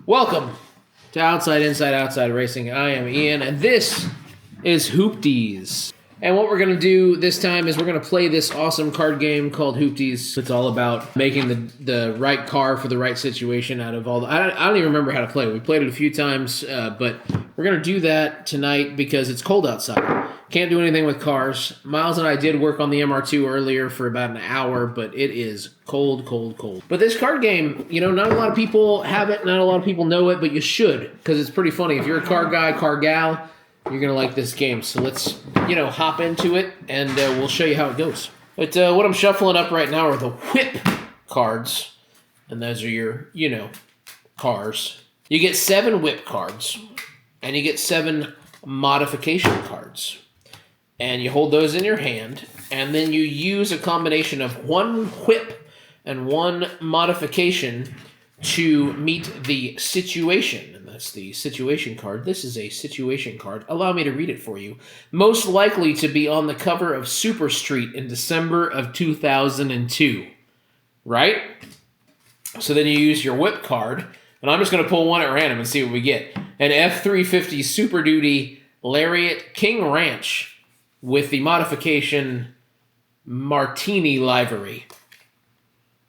Welcome to Outside, Inside, Outside Racing. I am Ian, and this is Hoopties. And what we're going to do this time is we're going to play this awesome card game called Hoopties. It's all about making the right car for the right situation out of all the... I don't even remember how to play it. We played it a few times, but we're going to do that tonight because it's cold outside. Can't do anything with cars. Miles and I did work on the MR2 earlier for about an hour, but it is cold, cold, cold. But this card game, you know, not a lot of people have it, not a lot of people know it, but you should, because it's pretty funny. If you're a car guy, car gal, you're going to like this game. So let's, you know, hop into it, and we'll show you how it goes. But what I'm shuffling up right now are the whip cards, and those are your, you know, cars. You get 7 whip cards, and you get 7 modification cards. And you hold those in your hand, and then you use a combination of 1 whip and 1 modification to meet the situation. And that's the situation card. This is a situation card. Allow me to read it for you. Most likely to be on the cover of Super Street in December of 2002. Right? So then you use your whip card, and I'm just going to pull one at random and see what we get. An F350 Super Duty Lariat King Ranch with the modification Martini livery.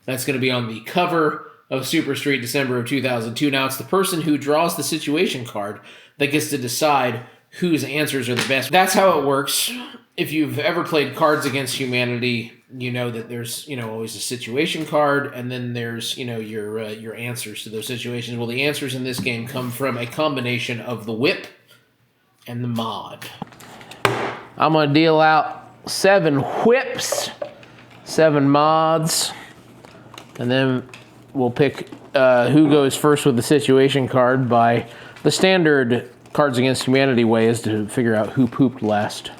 That's going to be on the cover of Super Street December of 2002. Now, it's the person who draws the situation card that gets to decide whose answers are the best. That's how it works. If you've ever played Cards Against Humanity, you know that there's, you know, always a situation card, and then there's, you know, your answers to those situations. Well, the answers in this game come from a combination of the whip and the mod. I'm going to deal out 7 whips, 7 mods, and then we'll pick who goes first with the situation card by the standard Cards Against Humanity way is to figure out who pooped last.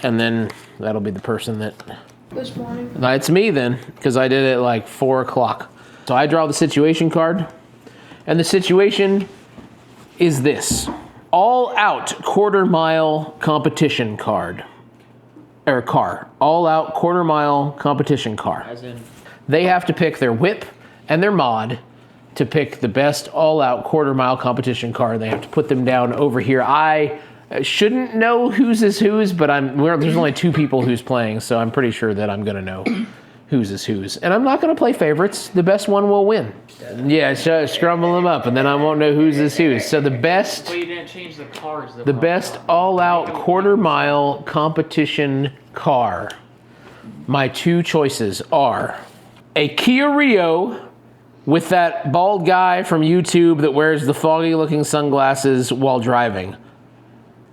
And then that'll be the person that... This morning. It's me then, because I did it like 4 o'clock. So I draw the situation card, and the situation is this. All-out quarter-mile competition card. Or car. All-out quarter-mile competition car. As in? They have to pick their whip and their mod to pick the best all-out quarter-mile competition car. They have to put them down over here. I shouldn't know whose is whose, but there's only 2 people who's playing, so I'm pretty sure that I'm going to know whose is whose. And I'm not going to play favorites. The best one will win. Yeah, scrumble them up, and then I won't know whose is whose. So the best... Well, you didn't change the cars. The best all-out quarter-mile competition car. My 2 choices are a Kia Rio with that bald guy from YouTube that wears the foggy-looking sunglasses while driving.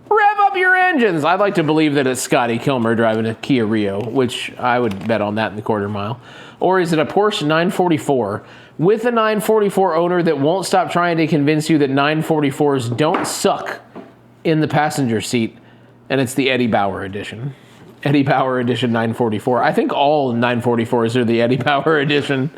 Rev up your engines! I'd like to believe that it's Scotty Kilmer driving a Kia Rio, which I would bet on that in the quarter mile. Or is it a Porsche 944 with a 944 owner that won't stop trying to convince you that 944s don't suck in the passenger seat, and it's the Eddie Bauer edition. Eddie Bauer edition 944. I think all 944s are the Eddie Bauer edition.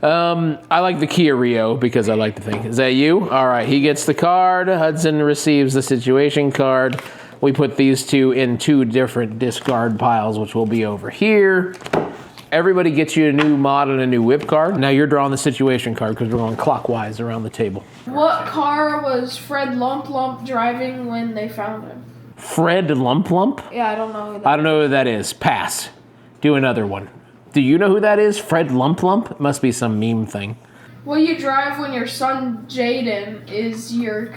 I like the Kia Rio because I like to think. Is that you? All right, he gets the card. Hudson receives the situation card. We put these 2 in 2 different discard piles, which will be over here. Everybody gets you a new mod and a new whip card. Now you're drawing the situation card because we're going clockwise around the table. What car was Fred Lump Lump driving when they found him? Fred Lump Lump? Yeah, I don't know who that I don't know who that is. Pass. Do another one. Do you know who that is? Fred Lump Lump? It must be some meme thing. Well, you drive when your son Jaden is your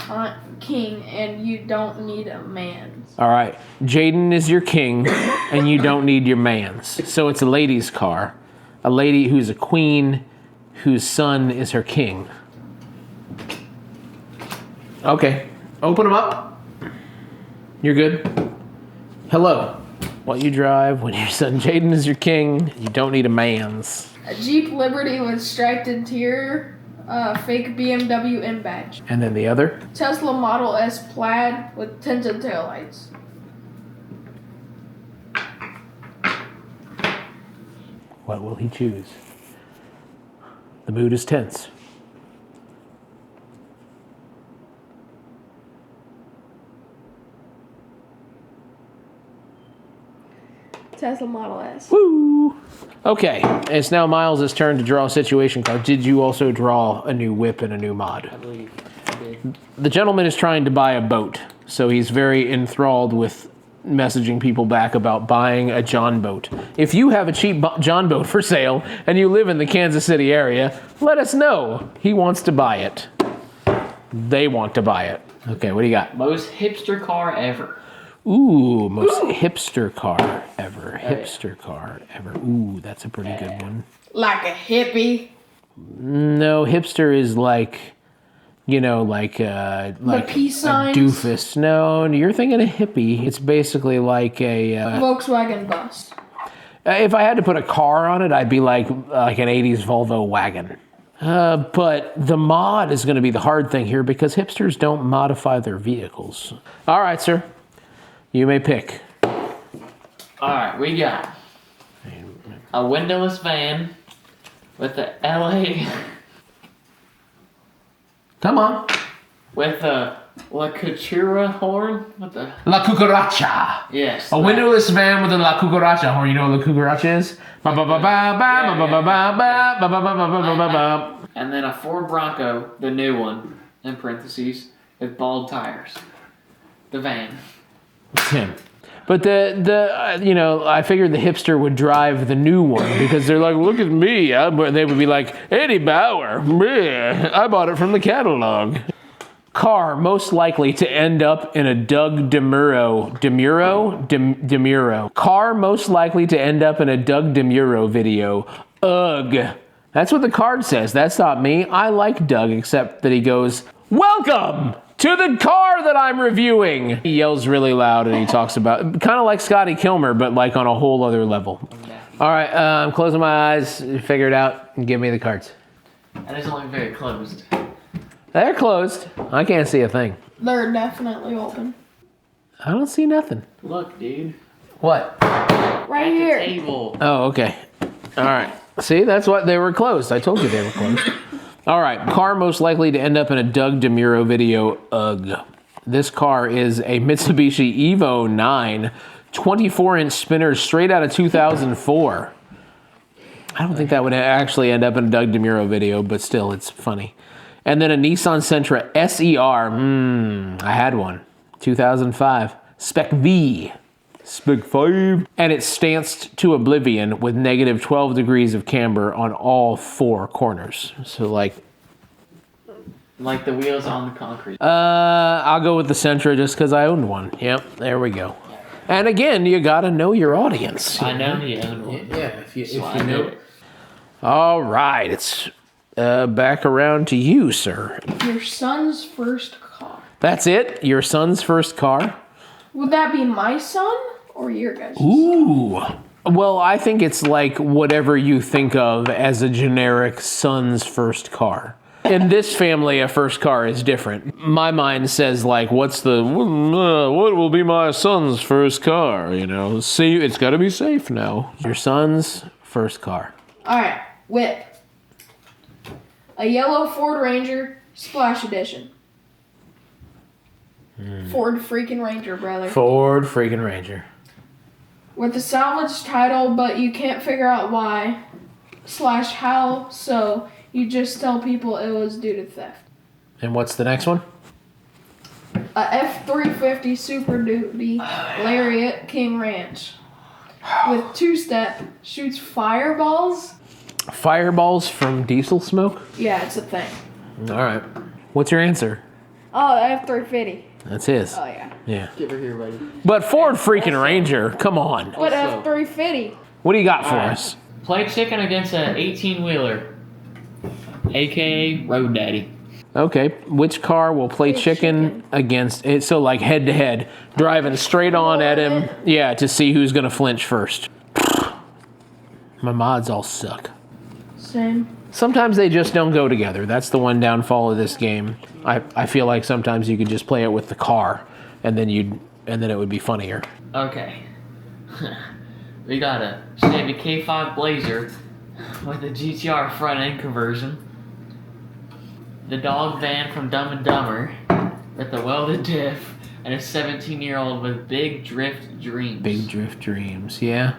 king and you don't need a man. All right. Jaden is your king and you don't need your mans. So it's a lady's car. A lady who's a queen whose son is her king. Okay. Open them up. You're good. Hello. What you drive when your son Jaden is your king, you don't need a man's. A Jeep Liberty with striped interior, fake BMW M badge. And then the other? Tesla Model S plaid with tinted taillights. What will he choose? The mood is tense. Tesla Model S. Woo! Okay, it's now Miles' turn to draw a situation card. Did you also draw a new whip and a new mod? I believe I did. The gentleman is trying to buy a boat, so he's very enthralled with messaging people back about buying a John boat. If you have a cheap John boat for sale and you live in the Kansas City area, let us know. He wants to buy it. They want to buy it. Okay, what do you got? Most hipster car ever. Ooh, most hipster car ever. Hipster car ever. Ooh, that's a pretty good one. Like a hippie. No, hipster is like, you know, like peace a signs? doofus. No, you're thinking a hippie. It's basically like a Volkswagen bus. if I had to put a car on it, I'd be like an 80s Volvo wagon. But the mod is going to be the hard thing here because hipsters don't modify their vehicles. All right, sir. You may pick. Alright, we got a windowless van with the LA Come on. with a La Cucura horn with the La Cucaracha. yes. A windowless van with a La Cucaracha horn. You know what La Cucaracha is? Ba ba ba ba ba ba ba ba ba ba ba ba ba ba ba ba. And then a Ford Bronco, the new one, in parentheses, with bald tires. The van. It's him. But you know, I figured the hipster would drive the new one because they're like, look at me. They would be like, Eddie Bauer, bleh, I bought it from the catalog. Car most likely to end up in a Doug DeMuro. Car most likely to end up in a Doug DeMuro video. Ugh. That's what the card says. That's not me. I like Doug, except that he goes, welcome to the car that I'm reviewing. He yells really loud and he talks about, kind of like Scotty Kilmer, but like on a whole other level. All right, I'm closing my eyes, figure it out, and give me the cards. And it's only very closed. They're closed. I can't see a thing. They're definitely open. I don't see nothing. Look, dude. What? Right At here. the table. Oh, okay. All right. See, that's what they were closed. I told you they were closed. All right. Car most likely to end up in a Doug DeMuro video. Ugh. This car is a Mitsubishi Evo 9, 24-inch spinner straight out of 2004. I don't think that would actually end up in a Doug DeMuro video, but still, it's funny. And then a Nissan Sentra SER. I had one. 2005. Spec V. Spec 5. And it's stanced to oblivion with negative 12 degrees of camber on all four corners. So like the wheels on the concrete. I'll go with the Sentra just because I owned one. Yep, there we go. And again, you gotta know your audience. I know he owned one. Yeah, if you I know. did it. All right, it's back around to you, sir. Your son's first car. That's it? Your son's first car? Would that be my son or your guys'? Ooh. Well, I think it's like whatever you think of as a generic son's first car. In this family, a first car is different. My mind says like, what will be my son's first car? You know, see, it's got to be safe now. Your son's first car. All right, whip. A yellow Ford Ranger Splash Edition. Ford freaking Ranger, brother. Ford freaking Ranger. With a salvage title, but you can't figure out why / how, so you just tell people it was due to theft. And what's the next one? A F-350 Super Duty Lariat King Ranch. With two-step, shoots fireballs. Fireballs from diesel smoke? Yeah, it's a thing. All right. What's your answer? Oh, F-350. That's his. Oh, yeah. Yeah. Get over here, buddy. But Ford freaking Ranger, come on. What Also- F-350? What do you got for Alright. us? Play chicken against an 18-wheeler, a.k.a. Road Daddy. Okay, which car will play chicken against it? So like head to head, driving straight on at him. Yeah, to see who's gonna flinch first. My mods all suck. Same. Sometimes they just don't go together. That's the one downfall of this game. I feel like sometimes you could just play it with the car, and then it would be funnier. Okay. We got a Chevy K5 Blazer with a GTR front end conversion. The dog van from Dumb and Dumber with the welded diff, and a 17-year-old with big drift dreams. Big drift dreams, yeah.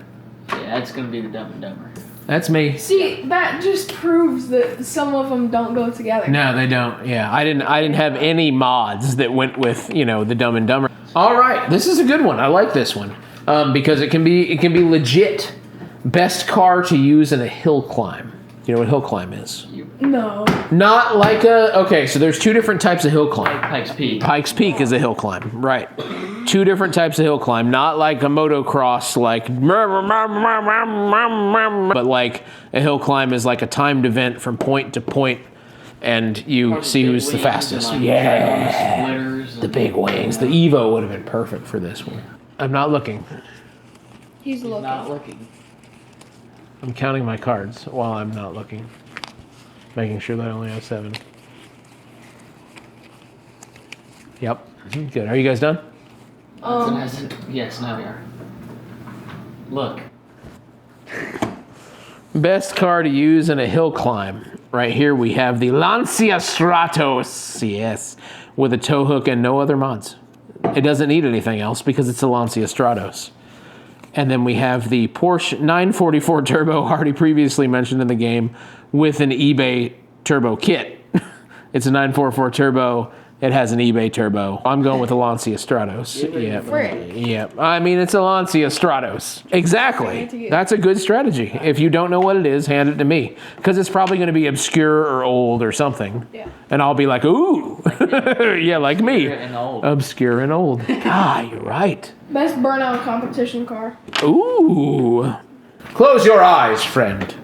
Yeah. Yeah, that's gonna be the Dumb and Dumber. That's me. See, that just proves that some of them don't go together. No, they don't. Yeah, I didn't have any mods that went with the Dumb and Dumber. All right, this is a good one. I like this one because it can be legit. Best car to use in a hill climb. You know what hill climb is? No. Not like a... Okay, so there's two different types of hill climb. Like Pikes Peak. Pikes Peak is a hill climb, right. Two different types of hill climb. Not like a motocross, like... But like a hill climb is like a timed event from point to point, and you see who's the fastest. Yeah. The big wings. The Evo would have been perfect for this one. I'm not looking. He's looking. Not looking. I'm counting my cards while I'm not looking. Making sure that I only have 7. Yep. Good. Are you guys done? Yes, now we are. Look. Best car to use in a hill climb. Right here we have the Lancia Stratos. Yes. With a tow hook and no other mods. It doesn't need anything else because it's a Lancia Stratos. And then we have the Porsche 944 Turbo, already previously mentioned in the game, with an eBay turbo kit. It's a 944 Turbo. It has an eBay turbo. I'm going with the Lancia Stratos. Yep. I mean, it's a Lancia Stratos. Exactly. That's a good strategy. If you don't know what it is, hand it to me. Because it's probably going to be obscure or old or something. Yeah. And I'll be like, ooh. Yeah, like me. Obscure and old. Obscure and old. You're right. Best burnout competition car. Ooh. Close your eyes, friend.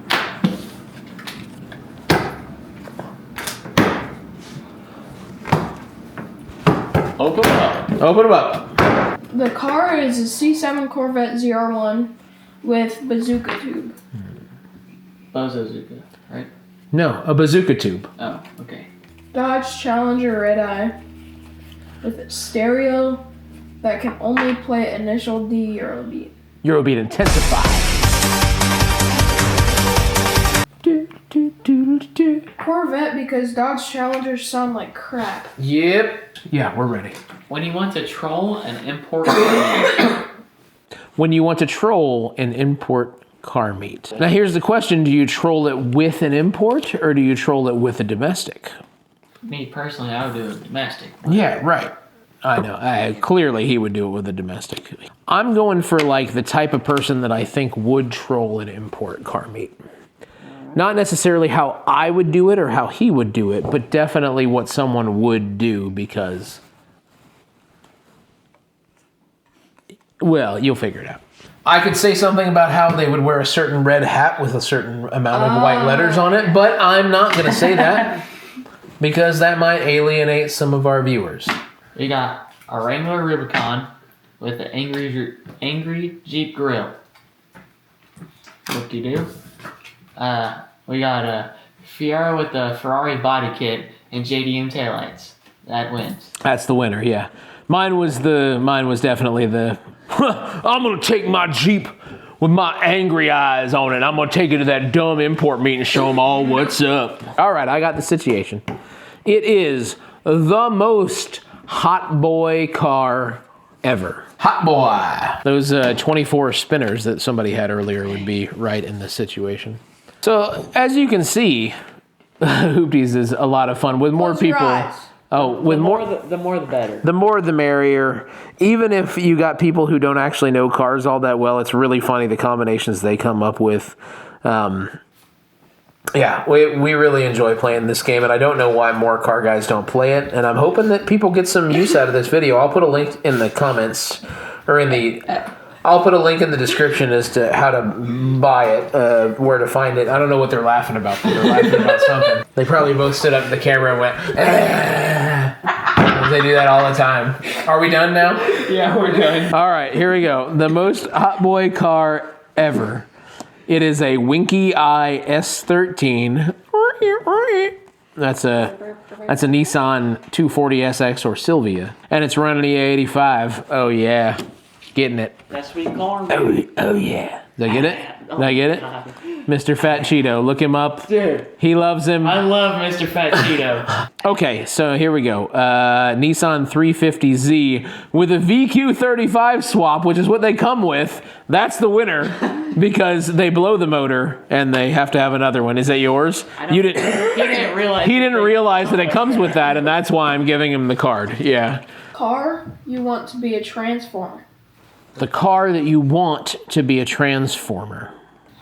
Open them up. Open them up. The car is a C7 Corvette ZR1 with bazooka tube. Bazooka, right? No, a bazooka tube. Oh, okay. Dodge Challenger Red Eye with a stereo that can only play initial D Eurobeat. Eurobeat Intensify. Corvette because Dodge Challengers sound like crap. Yep. Yeah, we're ready. When you want to troll an import When you want to troll an import car meet. Now here's the question, do you troll it with an import or do you troll it with a domestic? Me personally, I would do a domestic. Yeah, right. I know. Clearly he would do it with a domestic. I'm going for like the type of person that I think would troll an import car meet. Not necessarily how I would do it or how he would do it, but definitely what someone would do because, well, you'll figure it out. I could say something about how they would wear a certain red hat with a certain amount of white letters on it, but I'm not going to say that because that might alienate some of our viewers. We got a Wrangler Rubicon with an angry Jeep grill. Whoop-de-doo. We got a Fiero with the Ferrari body kit and JDM taillights. That wins. That's the winner, yeah. Mine was definitely the I'm gonna take my Jeep with my angry eyes on it. I'm gonna take it to that dumb import meet and show them all what's up. All right, I got the situation. It is the most hot boy car ever. Hot boy. Those 24 spinners that somebody had earlier would be right in this situation. So as you can see, Hoopties is a lot of fun with more Close your people. eyes. Oh, with more the more the better. The more the merrier. Even if you got people who don't actually know cars all that well, it's really funny the combinations they come up with. Yeah, we really enjoy playing this game, and I don't know why more car guys don't play it, and I'm hoping that people get some use out of this video. I'll put a link in the comments, or I'll put a link in the description as to how to buy it, where to find it. I don't know what they're laughing about, but they're laughing about something. They probably both stood up to the camera and went, they do that all the time. Are we done now? Yeah, we're done. All right, here we go. The most hot boy car ever. It is a Winky Eye S13. That's a Nissan 240SX or Silvia. And it's running E85. Oh, yeah. Getting it. That's sweet corn. Oh, yeah. Did I get it? Did I get it? Mr. Fat Cheeto. Look him up. Dude, He loves him. I love Mr. Fat Cheeto. Okay, so here we go. Nissan 350Z with a VQ35 swap, which is what they come with. That's the winner because they blow the motor and they have to have another one. Is that yours? He didn't realize. He didn't realize that it comes with that, and that's why I'm giving him the card. Yeah. Car you want to be a transformer. The car that you want to be a transformer.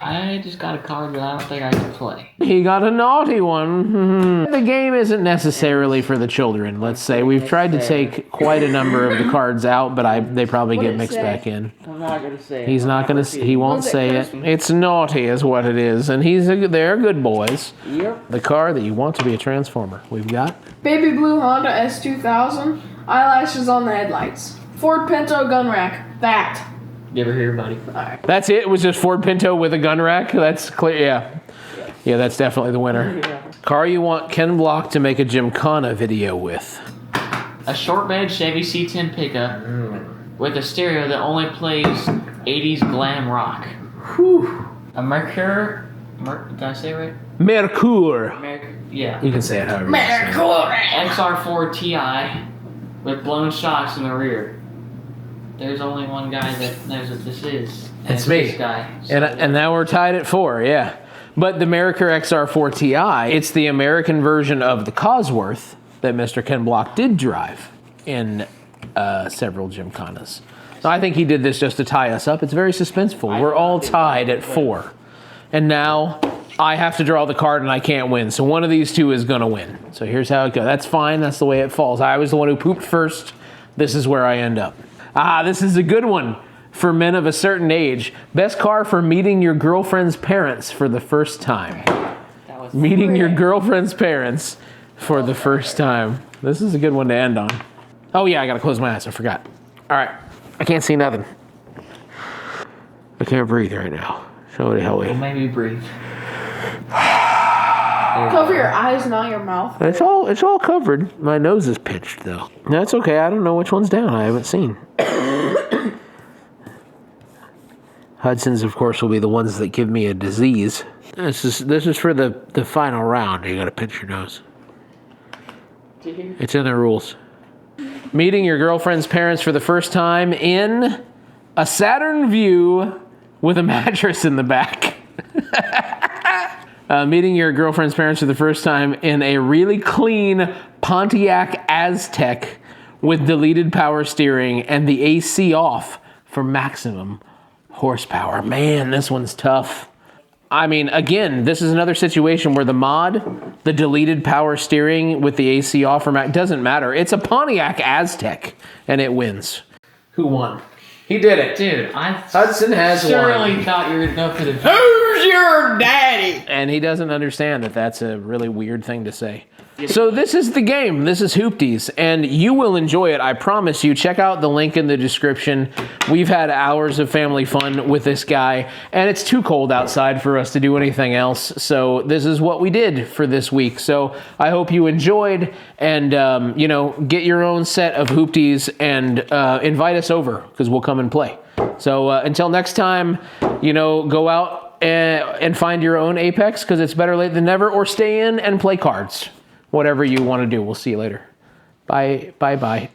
I just got a card that I don't think I can play. He got a naughty one. The game isn't necessarily for the children, let's say. We've tried to take quite a number of the cards out, but they probably get mixed back in. I'm not gonna say it. He's not going to, he won't say it. It's naughty is what it is, and they're good boys. Yep. The car that you want to be a transformer. We've got Baby blue Honda S2000. Eyelashes on the headlights. Ford Pinto gun rack. That. You ever hear, buddy? That's it. It was just Ford Pinto with a gun rack. That's clear. Yeah. Yeah, that's definitely the winner. Car you want Ken Block to make a Gymkhana video with. A short bed Chevy C10 pickup with a stereo that only plays 80s glam rock. Whew. A Mercure. Did I say it right? Mercure. Yeah. You can say it however you want to say it. XR4 Ti with blown shocks in the rear. There's only one guy that knows what this is. And It's me. This guy. And now we're tied at 4, yeah. But the Mercure XR4 Ti, it's the American version of the Cosworth that Mr. Ken Block did drive in several Gymkhanas. So I think he did this just to tie us up. It's very suspenseful. We're all tied at 4. And now I have to draw the card and I can't win. So one of these two is going to win. So here's how it goes. That's fine. That's the way it falls. I was the one who pooped first. This is where I end up. This is a good one for men of a certain age. Best car for meeting your girlfriend's parents for the first time. Meeting your girlfriend's parents for the first time. This is a good one to end on. Oh yeah, I gotta close my eyes. I forgot. All right, I can't see nothing. I can't breathe right now. So what the hell? Well, maybe breathe. Cover your eyes, not your mouth. It's all covered. My nose is pinched though. That's okay. I don't know which one's down. I haven't seen. Hudson's, of course, will be the ones that give me a disease. This is for the final round. You gotta pinch your nose. It's in the rules. Meeting your girlfriend's parents for the first time in a Saturn View with a mattress in the back. Meeting your girlfriend's parents for the first time in a really clean Pontiac Aztek with deleted power steering and the AC off for maximum horsepower. Man, this one's tough. I mean, again, this is another situation where the mod, the deleted power steering with the AC off, doesn't matter. It's a Pontiac Aztek, and it wins. Who won? He did it. Dude, Hudson has surely won. thought you were going to go for the... Who's your daddy? And he doesn't understand that that's a really weird thing to say. So this is the game. This is Hoopties, and you will enjoy it. I promise you. Check out the link in the description. We've had hours of family fun with this guy, and it's too cold outside for us to do anything else. So this is what we did for this week. So I hope you enjoyed, and get your own set of Hoopties and invite us over because we'll come and play. So until next time, go out and find your own Apex because it's better late than never, or stay in and play cards. Whatever you want to do. We'll see you later. Bye. Bye-bye.